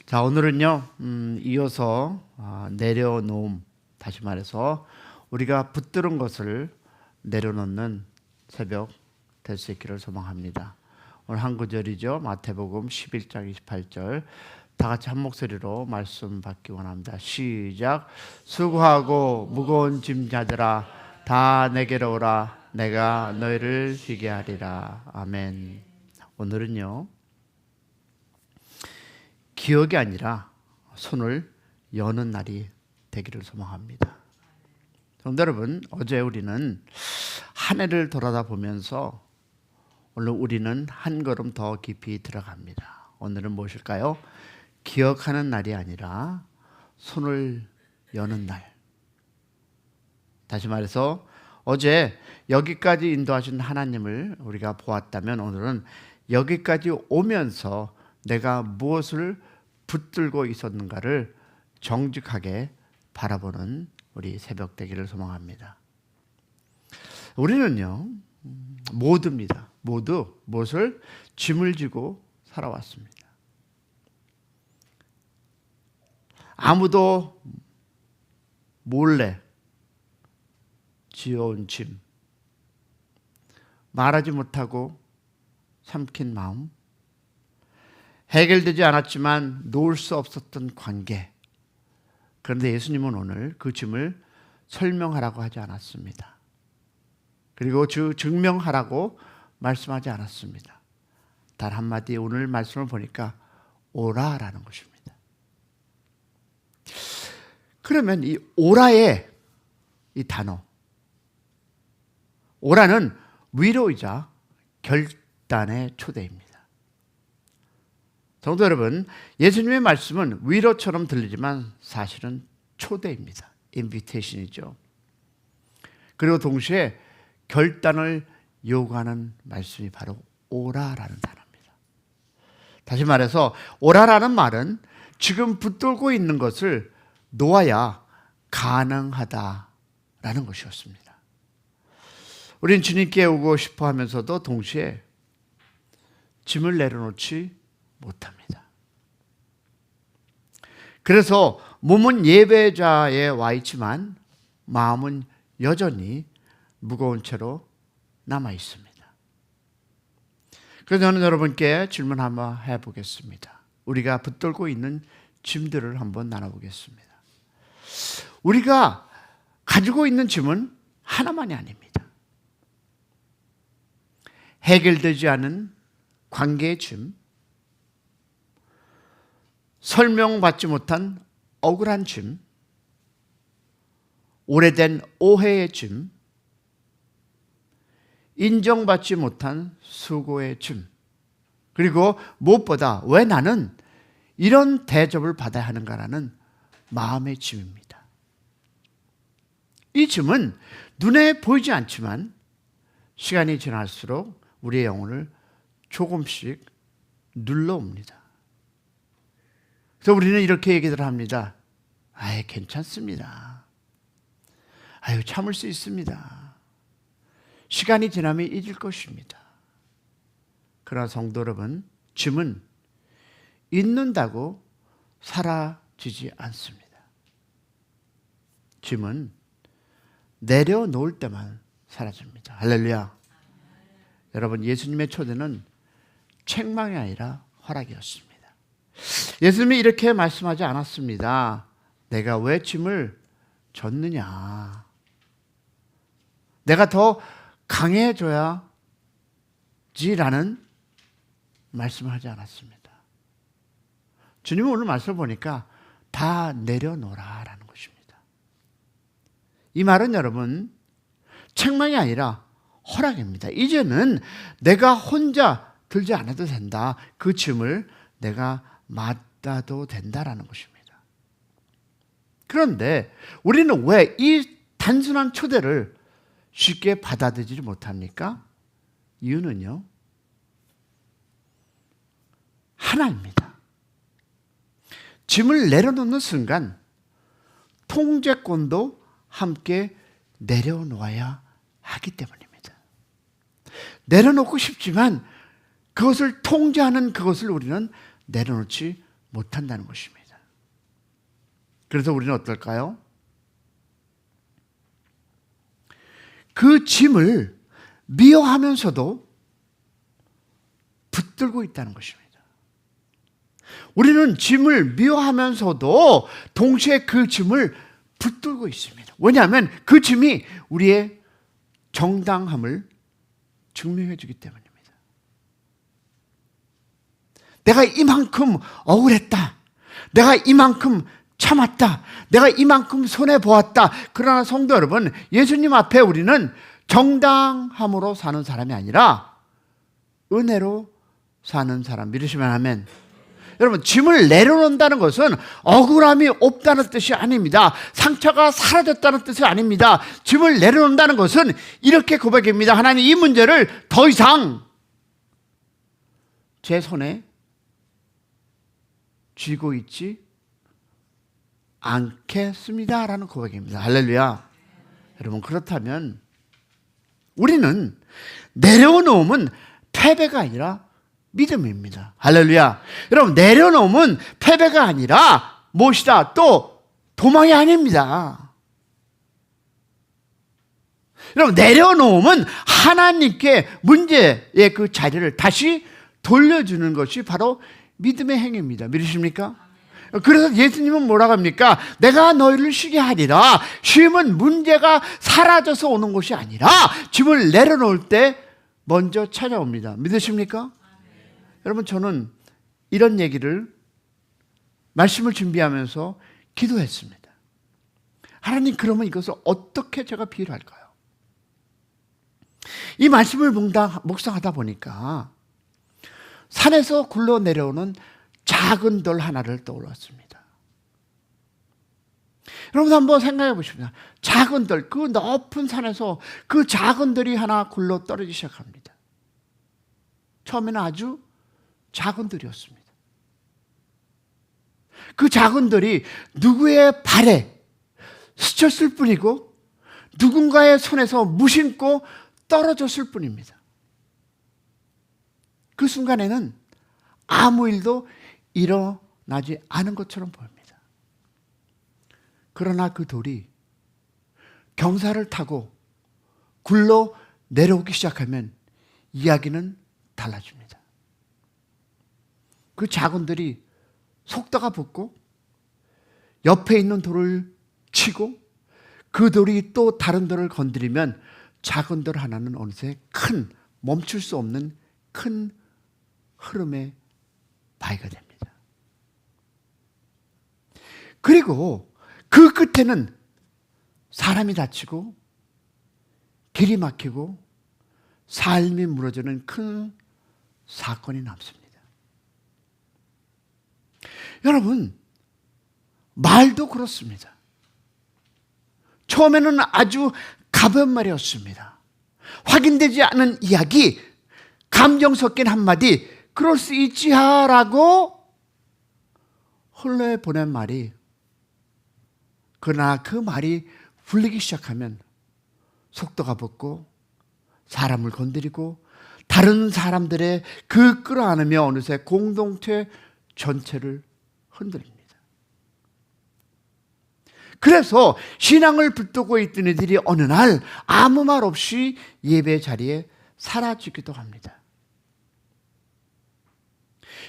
자, 오늘은요, 이어서 내려놓음, 다시 말해서 우리가 붙들은 것을 내려놓는 새벽 될 수 있기를 소망합니다. 오늘 한 구절이죠. 마태복음 11장 28절. 다 같이 한 목소리로 말씀 받기 원합니다. 시작. 수고하고 무거운 짐자들아 다 내게로 오라. 내가 너희를 쉬게 하리라. 아멘. 오늘은요, 기억이 아니라 손을 여는 날이 되기를 소망합니다. 성도 여러분, 어제 우리는 한 해를 돌아다보면서 오늘 우리는 한 걸음 더 깊이 들어갑니다. 오늘은 무엇일까요? 기억하는 날이 아니라 손을 여는 날. 다시 말해서 어제 여기까지 인도하신 하나님을 우리가 보았다면 오늘은 여기까지 오면서 내가 무엇을 붙들고 있었는가를 정직하게 바라보는 우리 새벽 되기를 소망합니다. 우리는요, 모두입니다. 모두 무엇을 짐을 지고 살아왔습니다. 아무도 몰래 지어온 짐, 말하지 못하고 삼킨 마음, 해결되지 않았지만 놓을 수 없었던 관계. 그런데 예수님은 오늘 그 짐을 설명하라고 하지 않았습니다. 그리고 증명하라고 말씀하지 않았습니다. 단 한마디 오늘 말씀을 보니까 오라라는 것입니다. 그러면 이 오라의 이 단어, 오라는 위로이자 결단의 초대입니다. 성도 여러분, 예수님의 말씀은 위로처럼 들리지만 사실은 초대입니다. 인비테이션이죠. 그리고 동시에 결단을 요구하는 말씀이 바로 오라라는 단어입니다. 다시 말해서 오라라는 말은 지금 붙들고 있는 것을 놓아야 가능하다라는 것이었습니다. 우린 주님께 오고 싶어 하면서도 동시에 짐을 내려놓지 못합니다. 그래서 몸은 예배자에 와 있지만 마음은 여전히 무거운 채로 남아 있습니다. 그래서 저는 여러분께 질문 한번 해보겠습니다. 우리가 붙들고 있는 짐들을 한번 나눠보겠습니다. 우리가 가지고 있는 짐은 하나만이 아닙니다. 해결되지 않은 관계의 짐, 설명받지 못한 억울한 짐, 오래된 오해의 짐, 인정받지 못한 수고의 짐, 그리고 무엇보다 왜 나는 이런 대접을 받아야 하는가라는 마음의 짐입니다. 이 짐은 눈에 보이지 않지만 시간이 지날수록 우리의 영혼을 조금씩 눌러옵니다. 그래서 우리는 이렇게 얘기를 합니다. 아예 괜찮습니다. 아유, 참을 수 있습니다. 시간이 지나면 잊을 것입니다. 그러나 성도 여러분, 짐은 잊는다고 사라지지 않습니다. 짐은 내려놓을 때만 사라집니다. 할렐루야. 여러분, 예수님의 초대는 책망이 아니라 허락이었습니다. 예수님이 이렇게 말씀하지 않았습니다. 내가 왜 짐을 졌느냐? 내가 더 강해져야지라는 말씀을 하지 않았습니다. 주님은 오늘 말씀을 보니까 다 내려놓으라라는 것입니다. 이 말은 여러분, 책망이 아니라 허락입니다. 이제는 내가 혼자 들지 않아도 된다. 그 짐을 내가 맡아도 된다라는 것입니다. 그런데 우리는 왜 이 단순한 초대를 쉽게 받아들이지 못합니까? 이유는요, 하나입니다. 짐을 내려놓는 순간 통제권도 함께 내려놓아야 하기 때문입니다. 내려놓고 싶지만 그것을 통제하는 그것을 우리는 내려놓지 못한다는 것입니다. 그래서 우리는 어떨까요? 그 짐을 미워하면서도 붙들고 있다는 것입니다. 우리는 짐을 미워하면서도 동시에 그 짐을 붙들고 있습니다. 왜냐하면 그 짐이 우리의 정당함을 증명해 주기 때문입니다. 내가 이만큼 억울했다. 내가 이만큼 참았다. 내가 이만큼 손해보았다. 그러나 성도 여러분, 예수님 앞에 우리는 정당함으로 사는 사람이 아니라 은혜로 사는 사람. 믿으시면 아멘. 여러분, 짐을 내려놓는다는 것은 억울함이 없다는 뜻이 아닙니다. 상처가 사라졌다는 뜻이 아닙니다. 짐을 내려놓는다는 것은 이렇게 고백입니다. 하나님, 이 문제를 더 이상 제 손에 쥐고 있지 않겠습니다 라는 고백입니다. 할렐루야. 여러분, 그렇다면 우리는 내려놓음은 패배가 아니라 믿음입니다. 할렐루야. 여러분, 내려놓음은 패배가 아니라 무엇이다? 또 도망이 아닙니다. 여러분, 내려놓음은 하나님께 문제의 그 자리를 다시 돌려주는 것이 바로 믿음의 행위입니다. 믿으십니까? 그래서 예수님은 뭐라고 합니까? 내가 너희를 쉬게 하리라. 쉼은 문제가 사라져서 오는 것이 아니라 짐을 내려놓을 때 먼저 찾아옵니다. 믿으십니까? 여러분, 저는 이런 얘기를 말씀을 준비하면서 기도했습니다. 하나님, 그러면 이것을 어떻게 제가 비유를 할까요? 이 말씀을 묵상하다 보니까 산에서 굴러 내려오는 작은 돌 하나를 떠올랐습니다. 여러분, 한번 생각해 보십시오. 작은 돌, 그 높은 산에서 그 작은 돌이 하나 굴러 떨어지기 시작합니다. 처음에는 아주 작은 돌이었습니다. 그 작은 돌이 누구의 발에 스쳤을 뿐이고 누군가의 손에서 무심코 떨어졌을 뿐입니다. 그 순간에는 아무 일도 일어나지 않은 것처럼 보입니다. 그러나 그 돌이 경사를 타고 굴러 내려오기 시작하면 이야기는 달라집니다. 그 작은 돌이 속도가 붙고 옆에 있는 돌을 치고 그 돌이 또 다른 돌을 건드리면 작은 돌 하나는 어느새 큰, 멈출 수 없는 큰 흐름의 바위가 됩니다. 그리고 그 끝에는 사람이 다치고 길이 막히고 삶이 무너지는 큰 사건이 남습니다. 여러분, 말도 그렇습니다. 처음에는 아주 가벼운 말이었습니다. 확인되지 않은 이야기, 감정 섞인 한마디, 그럴 수 있지라고 흘러보낸 말이, 그러나 그 말이 풀리기 시작하면 속도가 붙고 사람을 건드리고 다른 사람들의 그 끌어안으며 어느새 공동체 전체를 흔들립니다. 그래서 신앙을 붙들고 있던 이들이 어느 날 아무 말 없이 예배 자리에 사라지기도 합니다.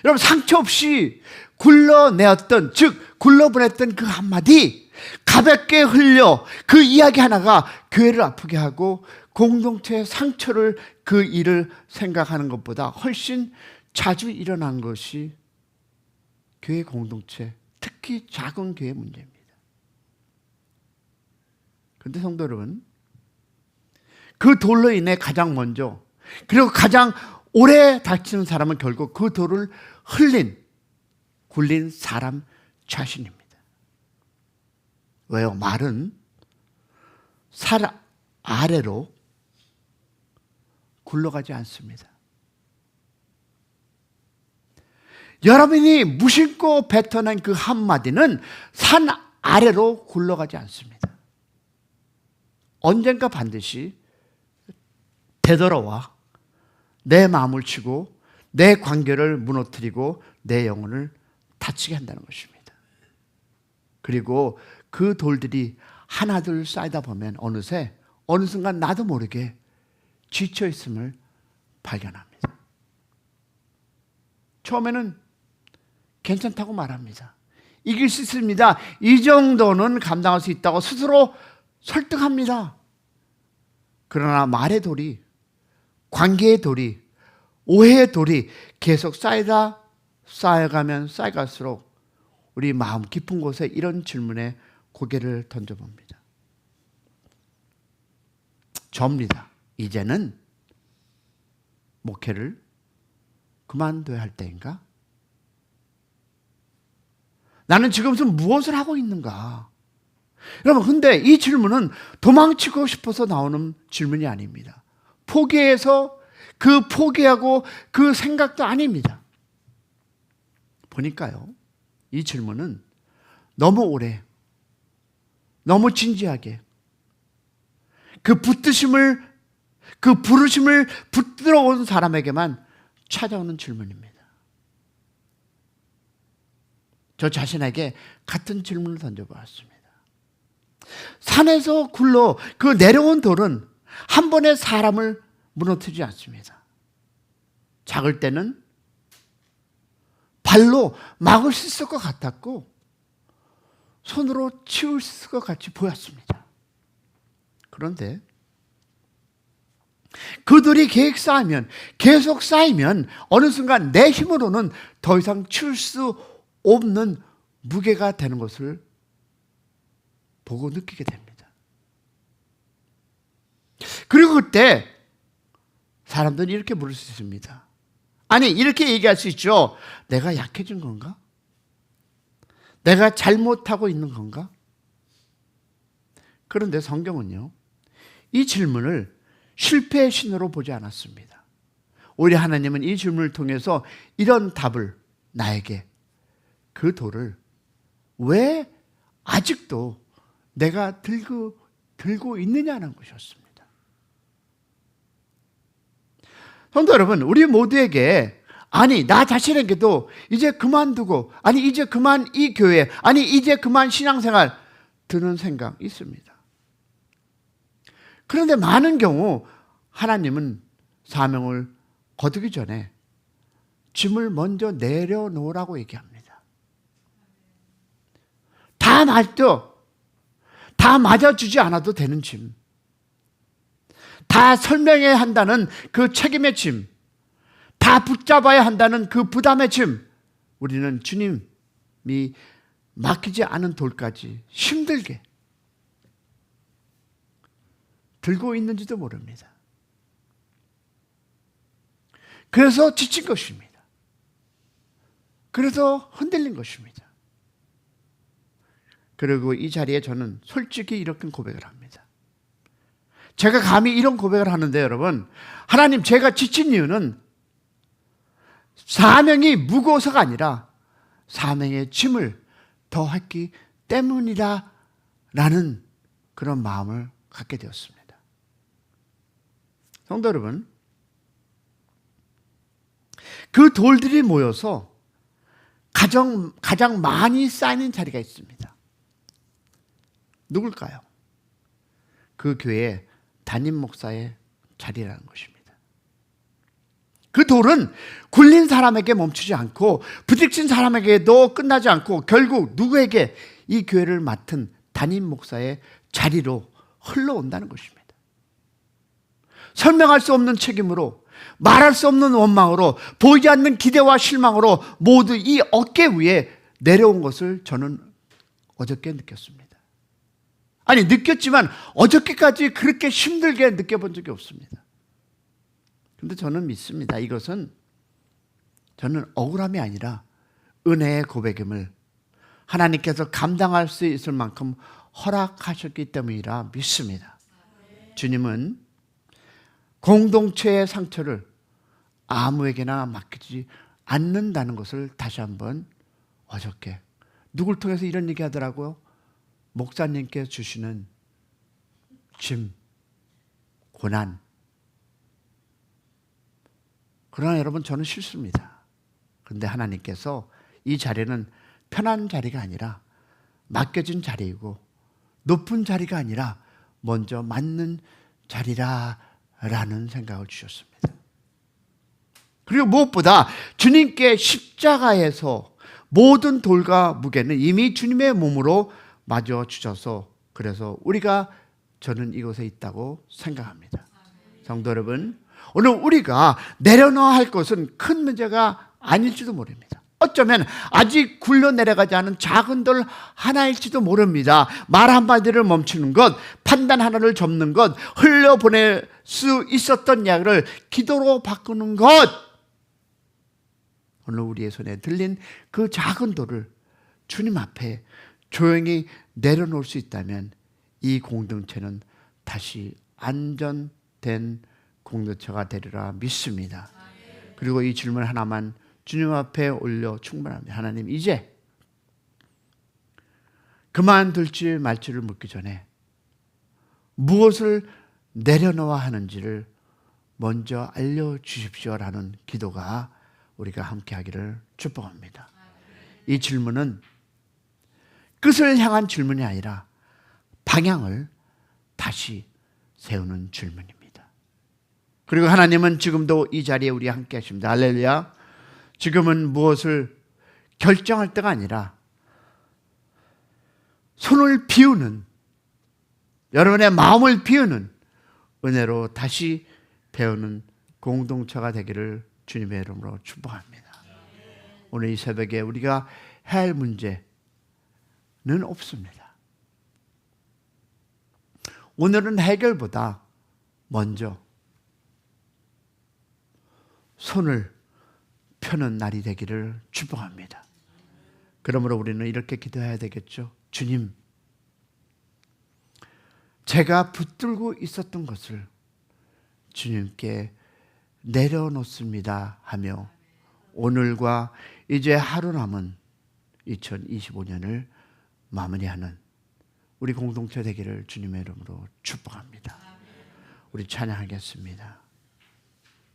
여러분, 상처 없이 굴러내었던, 즉 굴러보냈던 그 한마디, 가볍게 흘려 그 이야기 하나가 교회를 아프게 하고 공동체의 상처를, 그 일을 생각하는 것보다 훨씬 자주 일어난 것이 교회 공동체, 특히 작은 교회 문제입니다. 그런데 성도 여러분, 그 돌로 인해 가장 먼저, 그리고 가장 오래 다치는 사람은 결국 그 돌을 굴린 사람 자신입니다. 왜요? 말은 살 아래로 굴러가지 않습니다. 여러분이 무심코 뱉어낸 그 한마디는 산 아래로 굴러가지 않습니다. 언젠가 반드시 되돌아와 내 마음을 치고 내 관계를 무너뜨리고 내 영혼을 다치게 한다는 것입니다. 그리고 그 돌들이 하나둘 쌓이다 보면 어느새 어느 순간 나도 모르게 지쳐 있음을 발견합니다. 처음에는 괜찮다고 말합니다. 이길 수 있습니다. 이 정도는 감당할 수 있다고 스스로 설득합니다. 그러나 말의 돌이, 관계의 돌이, 오해의 돌이 계속 쌓여가면 쌓여갈수록 우리 마음 깊은 곳에 이런 질문에 고개를 던져봅니다. 접니다. 이제는 목회를 그만둬야 할 때인가? 나는 지금 무엇을 하고 있는가? 여러분, 근데 이 질문은 도망치고 싶어서 나오는 질문이 아닙니다. 포기해서 포기하고 그 생각도 아닙니다. 보니까요, 이 질문은 너무 오래, 너무 진지하게 그 부르심을 붙들어 온 사람에게만 찾아오는 질문입니다. 저 자신에게 같은 질문을 던져보았습니다. 산에서 굴러 그 내려온 돌은 한 번에 사람을 무너뜨리지 않습니다. 작을 때는 발로 막을 수 있을 것 같았고 손으로 치울 수 있을 것 같이 보였습니다. 그런데 그 돌이 계속 쌓이면 어느 순간 내 힘으로는 더 이상 치울 수 없는 무게가 되는 것을 보고 느끼게 됩니다. 그리고 그때 사람들은 이렇게 물을 수 있습니다. 아니, 이렇게 얘기할 수 있죠. 내가 약해진 건가? 내가 잘못하고 있는 건가? 그런데 성경은요, 이 질문을 실패의 신호로 보지 않았습니다. 오히려 하나님은 이 질문을 통해서 이런 답을 나에게, 그 돌을 왜 아직도 내가 들고 있느냐는 것이었습니다. 성도 여러분, 우리 모두에게, 아니 나 자신에게도 이제 그만두고, 아니 이제 그만 이 교회, 아니 이제 그만 신앙생활 드는 생각 있습니다. 그런데 많은 경우 하나님은 사명을 거두기 전에 짐을 먼저 내려놓으라고 얘기합니다. 다 맞아주지 않아도 되는 짐, 다 설명해야 한다는 그 책임의 짐, 다 붙잡아야 한다는 그 부담의 짐, 우리는 주님이 맡기지 않은 돌까지 힘들게 들고 있는지도 모릅니다. 그래서 지친 것입니다. 그래서 흔들린 것입니다. 그리고 이 자리에 저는 솔직히 이렇게 고백을 합니다. 제가 감히 이런 고백을 하는데, 여러분, 하나님, 제가 지친 이유는 사명이 무거워서가 아니라 사명의 짐을 더 했기 때문이다 라는 그런 마음을 갖게 되었습니다. 성도 여러분, 그 돌들이 모여서 가장 많이 쌓이는 자리가 있습니다. 누굴까요? 그 교회 담임 목사의 자리라는 것입니다. 그 돌은 굴린 사람에게 멈추지 않고 부딪힌 사람에게도 끝나지 않고 결국 누구에게? 이 교회를 맡은 담임 목사의 자리로 흘러온다는 것입니다. 설명할 수 없는 책임으로, 말할 수 없는 원망으로, 보이지 않는 기대와 실망으로 모두 이 어깨 위에 내려온 것을 저는 어저께 느꼈습니다. 아니, 느꼈지만 어저께까지 그렇게 힘들게 느껴본 적이 없습니다. 그런데 저는 믿습니다. 이것은 저는 억울함이 아니라 은혜의 고백임을 하나님께서 감당할 수 있을 만큼 허락하셨기 때문이라 믿습니다. 주님은 공동체의 상처를 아무에게나 맡기지 않는다는 것을 다시 한번 어저께 누굴 통해서 이런 얘기 하더라고요. 목사님께 주시는 짐, 고난. 그러나 여러분, 저는 싫습니다. 그런데 하나님께서 이 자리는 편한 자리가 아니라 맡겨진 자리이고 높은 자리가 아니라 먼저 맞는 자리라라는 생각을 주셨습니다. 그리고 무엇보다 주님께 십자가에서 모든 돌과 무게는 이미 주님의 몸으로 마저 주셔서 그래서 우리가 저는 이곳에 있다고 생각합니다. 성도 여러분, 오늘 우리가 내려놓아야 할 것은 큰 문제가 아닐지도 모릅니다. 어쩌면 아직 굴러 내려가지 않은 작은 돌 하나일지도 모릅니다. 말 한마디를 멈추는 것, 판단 하나를 접는 것, 흘려보낼 수 있었던 이야기를 기도로 바꾸는 것, 오늘 우리의 손에 들린 그 작은 돌을 주님 앞에 조용히 내려놓을 수 있다면 이 공동체는 다시 안전된 공동체가 되리라 믿습니다. 그리고 이 질문 하나만 주님 앞에 올려 충분합니다. 하나님, 이제 그만둘지 말지를 묻기 전에 무엇을 내려놓아야 하는지를 먼저 알려주십시오라는 기도가 우리가 함께 하기를 축복합니다. 이 질문은 끝을 향한 질문이 아니라 방향을 다시 세우는 질문입니다. 그리고 하나님은 지금도 이 자리에 우리 함께 하십니다. 할렐루야. 지금은 무엇을 결정할 때가 아니라 손을 비우는, 여러분의 마음을 비우는 은혜로 다시 배우는 공동체가 되기를 주님의 이름으로 축복합니다. 오늘 이 새벽에 우리가 해야 할 문제는 없습니다. 오늘은 해결보다 먼저 손을 펴는 날이 되기를 축복합니다. 그러므로 우리는 이렇게 기도해야 되겠죠. 주님, 제가 붙들고 있었던 것을 주님께 내려놓습니다 하며 오늘과 이제 하루 남은 2025년을 마무리하는 우리 공동체 되기를 주님의 이름으로 축복합니다. 우리 찬양하겠습니다.